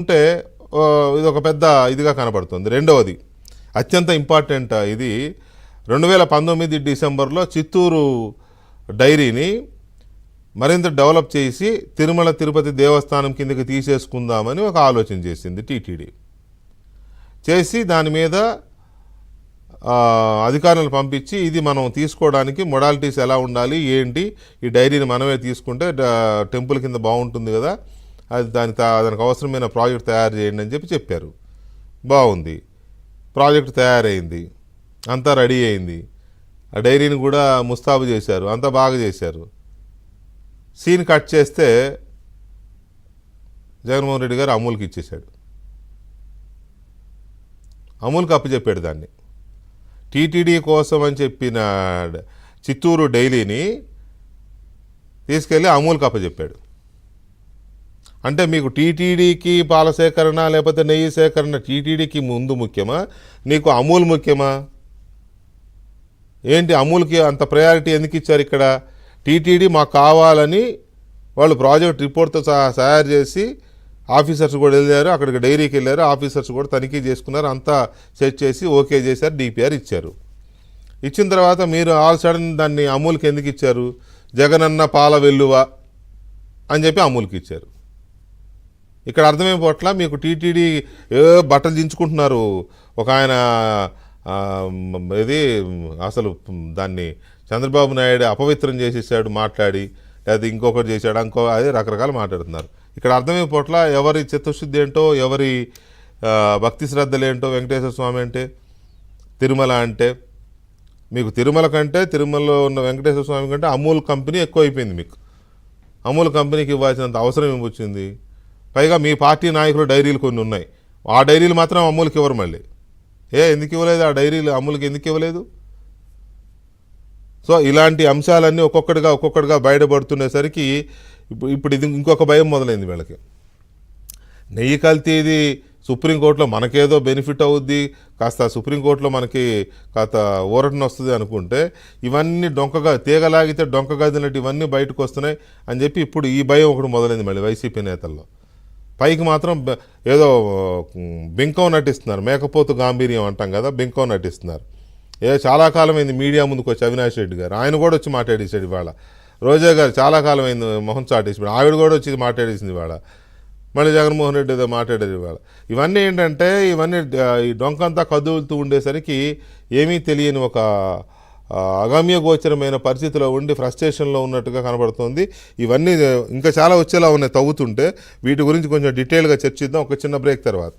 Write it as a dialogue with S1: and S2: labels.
S1: అంటే ఇది ఒక పెద్ద ఇదిగా కనబడుతుంది. రెండవది అత్యంత ఇంపార్టెంట్ ఇది 2019 డిసెంబర్లో చిత్తూరు డైరీని మరింత డెవలప్ చేసి తిరుమల తిరుపతి దేవస్థానం కిందకి తీసేసుకుందామని ఒక ఆలోచన చేసింది టీటీడీ. చేసి దాని మీద అధికారులను పంపించి ఇది మనం తీసుకోవడానికి మొడాలిటీస్ ఎలా ఉండాలి ఏంటి, ఈ డైరీని మనమే తీసుకుంటే టెంపుల్ కింద బాగుంటుంది కదా, అది దానికి అవసరమైన ప్రాజెక్ట్ తయారు చేయండి అని చెప్పారు. బాగుంది, ప్రాజెక్ట్ తయారైంది, అంతా రెడీ అయింది, ఆ డైరీని కూడా ముస్తాబు చేశారు, అంతా బాగా చేశారు. సీన్ కట్ చేస్తే జగన్మోహన్ రెడ్డి గారు అమూల్కి ఇచ్చేశాడు. అమూల్కి అప్పచెప్పాడు దాన్ని. టీటీడీ కోసం అని చెప్పిన చిత్తూరు డైలీని తీసుకెళ్ళి అమూల్కి అప్పచెప్పాడు. అంటే మీకు టీటీడీకి పాల సేకరణ లేకపోతే నెయ్యి సేకరణ టీటీడీకి ముందు ముఖ్యమా, నీకు అమూల్ ముఖ్యమా? ఏంటి అమూల్కి అంత ప్రయారిటీ ఎందుకు ఇచ్చారు? ఇక్కడ టీటీడీ మాకు కావాలని వాళ్ళు ప్రాజెక్ట్ రిపోర్ట్తో తయారు చేసి ఆఫీసర్స్ కూడా వెళ్ళారు, అక్కడికి డైరీకి వెళ్ళారు, ఆఫీసర్స్ కూడా తనిఖీ చేసుకున్నారు, అంతా సెట్ చేసి ఓకే చేశారు, డిపిఆర్ ఇచ్చారు. ఇచ్చిన తర్వాత మీరు ఆల్ సడన్ దాన్ని అమూల్కి ఎందుకు ఇచ్చారు? జగనన్న పాల వెల్లువ అని చెప్పి అమూల్కి ఇచ్చారు. ఇక్కడ అర్థమైపోట్ల మీకు టీటీడీ బట్టలు దించుకుంటున్నారు. ఒక ఆయన ఇది అసలు దాన్ని చంద్రబాబు నాయుడు అపవిత్రం చేసేసాడు మాట్లాడి, లేదా ఇంకొకటి చేశాడు, అది రకరకాలు మాట్లాడుతున్నారు. ఇక్కడ అర్థమైపోట్ల ఎవరి చిత్తశుద్ధి ఏంటో, ఎవరి భక్తి శ్రద్ధలు ఏంటో. వెంకటేశ్వర స్వామి అంటే, తిరుమల అంటే, మీకు తిరుమల కంటే తిరుమలలో ఉన్న వెంకటేశ్వర స్వామి కంటే అమూల్ కంపెనీ ఎక్కువ అయిపోయింది. మీకు అమూల్ కంపెనీకి ఇవ్వాల్సినంత అవసరం ఏమొచ్చింది? పైగా మీ పార్టీ నాయకులు డైరీలు కొన్ని ఉన్నాయి, ఆ డైరీలు మాత్రం అమూల్కి ఇవ్వరు. మళ్ళీ ఎందుకు ఇవ్వలేదు? ఆ డైరీలు అమూల్కి ఎందుకు ఇవ్వలేదు? సో ఇలాంటి అంశాలన్నీ ఒక్కొక్కటిగా బయటపడుతుండేసరికి ఇప్పుడు ఇది ఇంకొక భయం మొదలైంది వీళ్ళకి. నెయ్యి కల్తీది సుప్రీంకోర్టులో మనకేదో బెనిఫిట్ అవుద్ది, కాస్త సుప్రీంకోర్టులో మనకి కాస్త ఊరటన వస్తుంది అనుకుంటే, ఇవన్నీ తీగలాగితే డొంకగదినట్టు ఇవన్నీ బయటకు వస్తున్నాయి అని చెప్పి ఇప్పుడు ఈ భయం ఒకటి మొదలైంది మళ్ళీ వైసీపీ నేతల్లో. పైకి మాత్రం ఏదో బింకం నటిస్తున్నారు, మేకపోతు గాంభీర్యం అంటాం కదా, బింకం నటిస్తున్నారు. చాలా కాలమైంది మీడియా ముందుకు వచ్చి అవినాష్ రెడ్డి గారు, ఆయన కూడా వచ్చి మాట్లాడేసాడు ఇవాళ. రోజా గారు చాలా కాలమైంది మొహం చాటేసి, ఆవిడ కూడా వచ్చి మాట్లాడేసింది ఇవాళ. మళ్ళీ జగన్మోహన్ రెడ్డి ఏదో మాట్లాడారు ఇవాళ. ఇవన్నీ ఏంటంటే ఈ డొంకంతా కదులుతూ ఉండేసరికి ఏమీ తెలియని ఒక అగమ్య గోచరమైన పరిస్థితిలో ఉండి ఫ్రస్ట్రేషన్లో ఉన్నట్టుగా కనబడుతుంది. ఇవన్నీ ఇంకా చాలా వచ్చేలా ఉన్నాయి తవ్వుతుంటే. వీటి గురించి కొంచెం డీటెయిల్గా చర్చిద్దాం ఒక చిన్న బ్రేక్ తర్వాత.